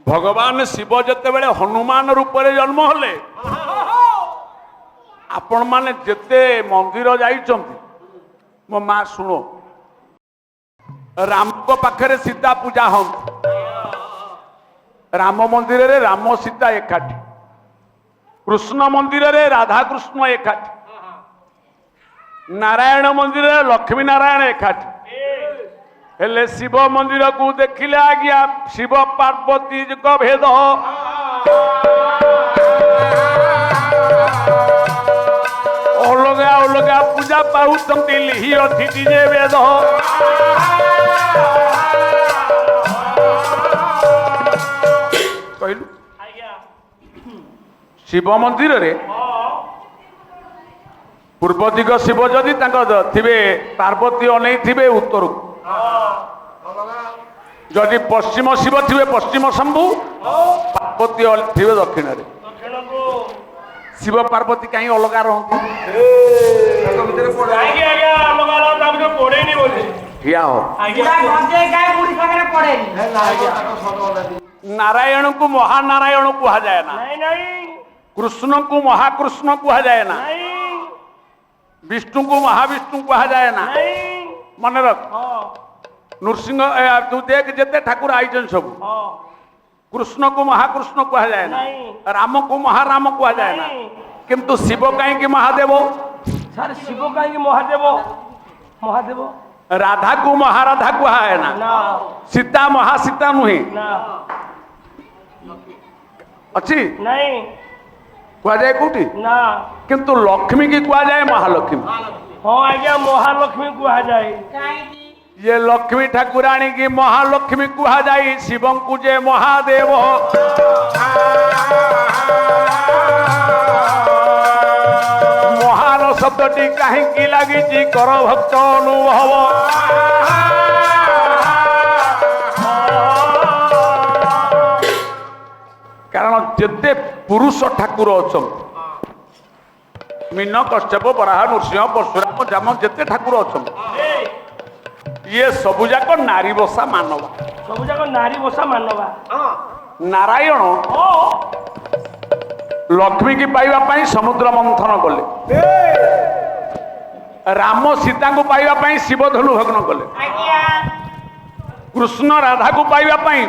भगवान शिव जिते बड़े हनुमान रूप में जन्म होले आपण माने जिते मंदिर जाइछंती मो माँ शुणो राम को पाखरे सीता पूजा हम राम मंदिर रे राम सीता एकाठी कृष्ण मंदिर रे राधा कृष्ण एकाठी नारायण मंदिर रे लक्ष्मी नारायण एकाठी हेले शिव मंदिर को देखिले आज्ञा शिव पार्वती को भेद अलगा अलगा पूजा पाउछंती लिहि अतिथि जे वेद कहलु शिव मंदिर रे पूर्व दिग शिव जदि थिबे पार्वती अनै थिबे उत्तर को जदि पश्चिम शिव थे पश्चिम शंभु पार्वती थे दक्षिण रे शिव पार्वती कहीं अलग नारायण को महानारायण कहा जाए ना कृष्ण को महाकृष्ण कहा जाए ना विष्णु को महाविष्णु कहा जाए ना मन रख नृसिंह तू देख जिते ठाकुर आईचन सब कृष्ण को महाकृष्ण कहा जाए ना राम को महाराम कहा जाए ना किंतु शिव कहीं महादेव सर शिव कहीं महादेव महादेव राधा को महाराधा कहा है ना सीता महासीता नुहे अच्छी नहीं कहा जाए कोठी ना किंतु लक्ष्मी की कहा जाए महालक्ष्मी हाँ आज्ञा महालक्ष्मी कहा जाए ये लक्ष्मी ठाकुराणी की महालक्ष्मी कहा जाए शिव को जे महादेव महान शब्दटी कहीं लगी कर भक्त अनुभव कारण जिते पुरुष ठाकुर अच्छा मीन कश्यप बराह नृसिंह परशुराम जाम जिते ठाकुर अच्छा ये सबु जाक नारी बसा मानवा सबु जाक नारी बसा मानवा नारायण लक्ष्मी की पाइबा पाई समुद्र मंथन कले राम सीता को पाइबा पाई शिव धनु भग्न कले कृष्ण राधा को पाइबा पाई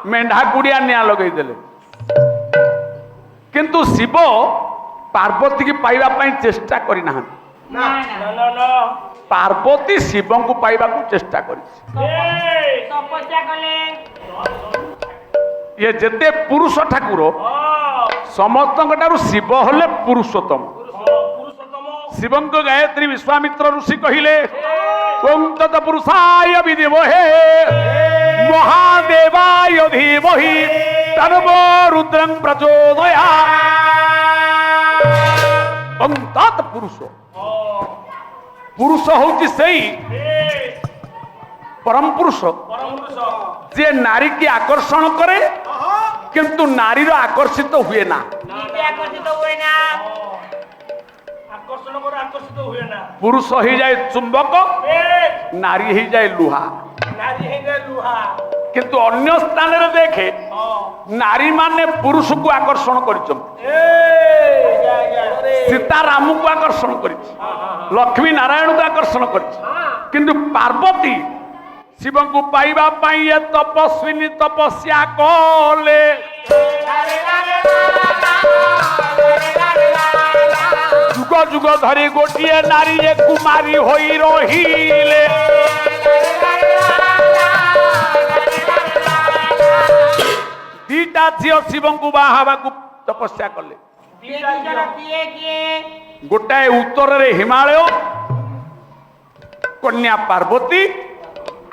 मेढा गुड़िया निया लगे देले किंतु शिव पार्वती की पाइबा पाई चेष्टा करि ना पार्वती शिव को पाइबा को चेष्टा करी ये जेते पुरुष ठाकुर समस्त शिव हले पुरुषोत्तम शिव गायत्री विश्वामित्र ऋषि कहिले ओं तत्पुरुषाय विद्महे महादेवाय धीमहि तन्नो रुद्रं प्रचोदयात् ओं तत्पुरुष पुरुष हूँ से परम पुरुष जे नारी की आकर्षण करे किंतु नारी रो आकर्षित हुए ना पुरुष ही जाए चुंबक नारी ही जाए लुहा किंतु अन्य स्थान रे देखे नारी माने पुरुष को आकर्षण कर सीता राम को आकर्षण कर लक्ष्मी नारायण को आकर्षण कर किंतु पार्वती शिव को पाइबा पाई ये तपस्विनी तपस्या कले जुग जुग धरी गोटिए नारी ये कुमारी होई रहिले दीटा झील शिव को बाहाबा को तपस्या कले गोटाए उत्तर रे हिमालय कन्या पार्वती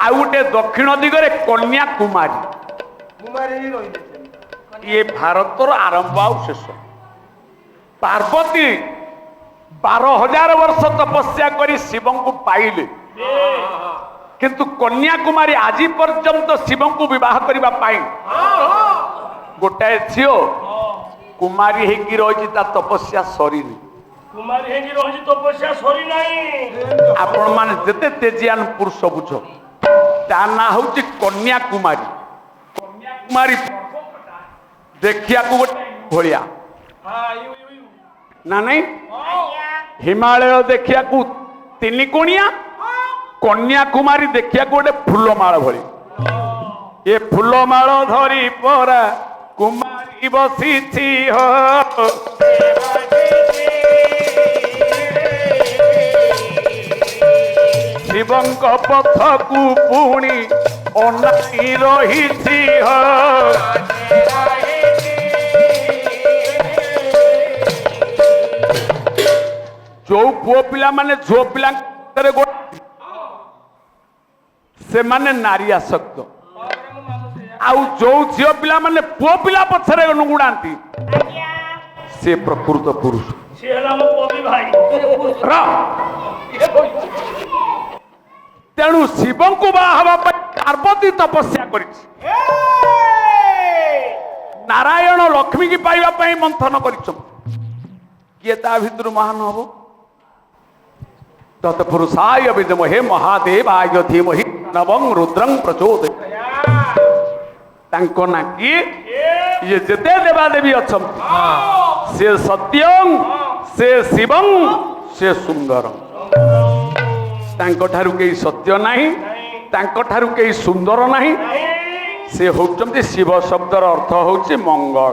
आ गोटे दक्षिण दिगरे कन्या कुमारी ये भारतर आरंभ आ शेष पार्वती 12,000 वर्ष तपस्या करी शिव को पाइले किंतु कन्याकुमारी आज पर्यंत शिव को विवाह करने पाई गोटाए झील कुमारी होगी रही तपस्या सरीनी कुमारी हेगी रही तपस्या सरी नहीं आपण माने जेते तेजियान पुरुष बुझ ता ना होची कन्याकुमारी କୁମାରୀ ଦେଖିବାକୁ ଗୋଟେ ଭଳିଆ ନା ନାଇଁ ହିମାଳୟ ଦେଖିବାକୁ ତିନି କୋଣିଆ କନ୍ୟାକୁମାରୀ ଦେଖିବାକୁ ଗୋଟେ ଫୁଲମାଳ ଭଳି ଏ ଫୁଲମାଳ ଧରି ପରା କୁମାରୀ ବସିଛି ହୋ ଶିବଙ୍କ ପଥକୁ ପୁଣି ଅନାଇ ରହିଛି ହୋ ଯୋଉ ପୁଅ ପିଲାମାନେ ଝିଅ ପିଲାଙ୍କ ସେମାନେ ନାରୀ ଆସକ୍ତ ଆଉ ଯୋଉ ଝିଅ ପିଲାମାନେ ପୁଅ ପିଲା ପଛରେ ଗୁଣାନ୍ତି ସେ ପ୍ରକୃତ ପୁରୁଷ ତେଣୁ ଶିବଙ୍କୁ ବାହା ହେବା ପାଇଁ ପାର୍ବତୀ ତପସ୍ୟା କରିଛି ନାରାୟଣ ଲକ୍ଷ୍ମୀ କି ପାଇବା ପାଇଁ ମନ୍ଥନ କରିଛନ୍ତି କିଏ ତା ଭିତରୁ ମହାନ ହବ ତତ୍ପୁରୁଷାୟ ବିଦ୍ମହେ ମହାଦେବାୟ ଧୀମହି ନବଂ ରୁଦ୍ରଂ ପ୍ରଚୋଦୟାତ୍ ତାଙ୍କ ନା କିଏ ଇଏ ଯେତେ ଦେବାଦେବୀ ଅଛନ୍ତି ସେ ସତ୍ୟଂ ସେ ଶିବଂ ସେ ସୁନ୍ଦରଂ ତାଙ୍କ ଠାରୁ କେହି ସତ୍ୟ ନାହିଁ ତାଙ୍କ ଠାରୁ କେହି ସୁନ୍ଦର ନାହିଁ ସେ ହଉଛନ୍ତି ଶିବ ଶବ୍ଦର ଅର୍ଥ ହଉଛି ମଙ୍ଗଳ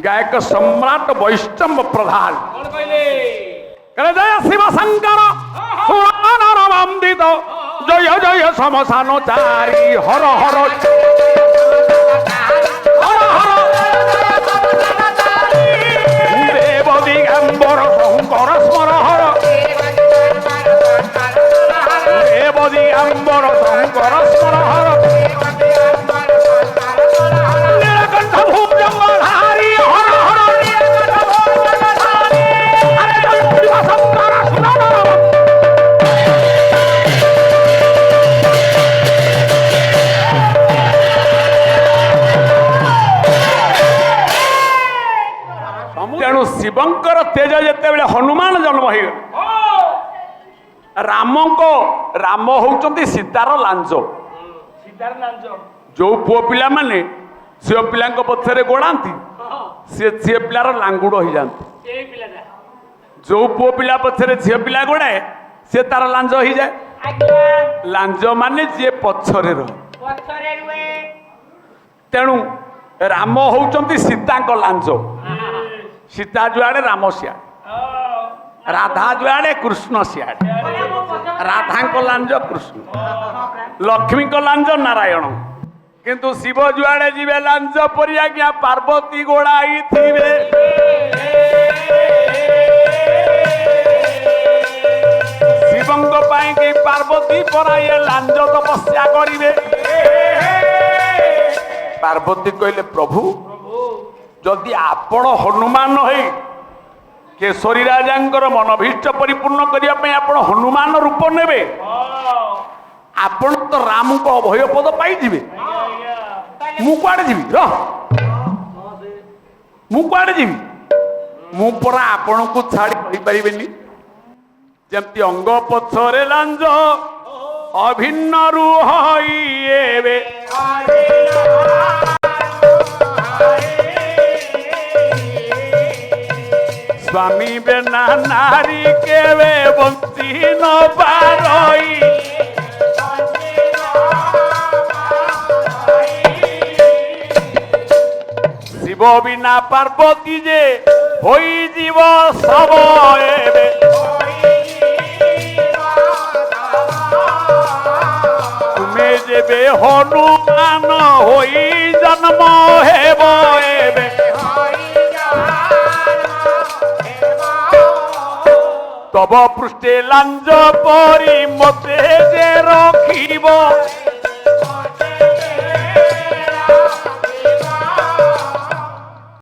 ଗାୟକ ସମ୍ରାଟ ବୈଷ୍ଣବ ପ୍ରଧାନ ଜୟ ଶିବ ଶଙ୍କର ବନ୍ଦିତ ଜୟ ଜୟ ଶମଶାନ ଚାରି ହର ହର ଦେବ ଦିଗମ୍ବର ଶଙ୍କର ସ୍ମର ହର ଦେବ ଦିଗମ୍ବର ଶଙ୍କର ସ୍ମର ହର ନୀଳକଣ୍ଠ ଭୁଜଙ୍ଗଧାରୀ ହର ହର ତେଣୁ ଶିବଙ୍କର ତେଜ ଯେତେବେଳେ ହନୁମାନ ଜନ୍ମ ହେଇଗଲେ ରାମ ହଉଛନ୍ତି ସୀତାର ଲାଞ୍ଜ ଯୋଉ ପୁଅ ପିଲାମାନେ ଝିଅ ପିଲାଙ୍କ ପଛରେ ଗୋଡ଼ାନ୍ତି ସେ ଝିଅ ପିଲାର ଲାଙ୍ଗୁଡ଼ ହେଇଯାନ୍ତି ଯୋଉ ପୁଅ ପିଲା ପଛରେ ଝିଅ ପିଲା ଗୋଡ଼ାଏ ସେ ତାର ଲାଞ୍ଜ ହେଇଯାଏ ଲାଞ୍ଜ ମାନେ ଯିଏ ପଛରେ ରହେ ତେଣୁ ରାମ ହଉଛନ୍ତି ସୀତାଙ୍କ ଲାଞ୍ଜ ସୀତା ଯୁଆଡ଼େ ରାମ ସିଆଡ଼େ ରାଧା ଯୁଆଡ଼େ କୃଷ୍ଣ ସିଆଡ଼େ ରାଧାଙ୍କ ଲାଞ୍ଜ କୃଷ୍ଣ ଲକ୍ଷ୍ମୀଙ୍କ ଲାଞ୍ଜ ନାରାୟଣ କିନ୍ତୁ ଶିବ ଯୁଆଡ଼େ ଯିବେ ଲାଞ୍ଜ ପରି ଆଜ୍ଞା ପାର୍ବତୀ ଗୋଡ଼ାଇଥିବେ ଶିବଙ୍କ ପାଇଁ କି ପାର୍ବତୀ ପରା ଏ ଲାଞ୍ଜ ତପସ୍ୟା କରିବେ ପାର୍ବତୀ କହିଲେ ପ୍ରଭୁ ଯଦି ଆପଣ ହନୁମାନ ହେଇ କେଶରୀ ରାଜାଙ୍କର ମନୋଭୀଷ୍ଟ ପରିପୂର୍ଣ୍ଣ କରିବା ପାଇଁ ଆପଣ ହନୁମାନ ରୂପ ନେବେ ଆପଣ ତ ରାମଙ୍କ ଅଭୟ ପଦ ପାଇଯିବେ ମୁଁ କୁଆଡ଼େ ଯିବି ମୁଁ କୁଆଡ଼େ ଯିବି ମୁଁ ପରା ଆପଣଙ୍କୁ ଛାଡ଼ି କହିପାରିବିନି ଯେମିତି ଅଙ୍ଗ ପଛରେ ଲାଞ୍ଜ ଅଭିନ୍ନ ରୁହ ଏବେ ସ୍ୱାମୀ ବିନା ନାରୀ କେବେ ବଞ୍ଚି ନ ପାରଇ ଶିବ ବିନା ପାର୍ବତୀ ଯେ ହୋଇଯିବ ଶବ ଏବେ ତୁମେ ଯେବେ ହନୁମାନ ହୋଇ ଜନ୍ମ ହେବ ଏବେ ତବ ପୃଷ୍ଠେ ଲାଞ୍ଜ ପରି ମତେ ଯେ ରଖିବ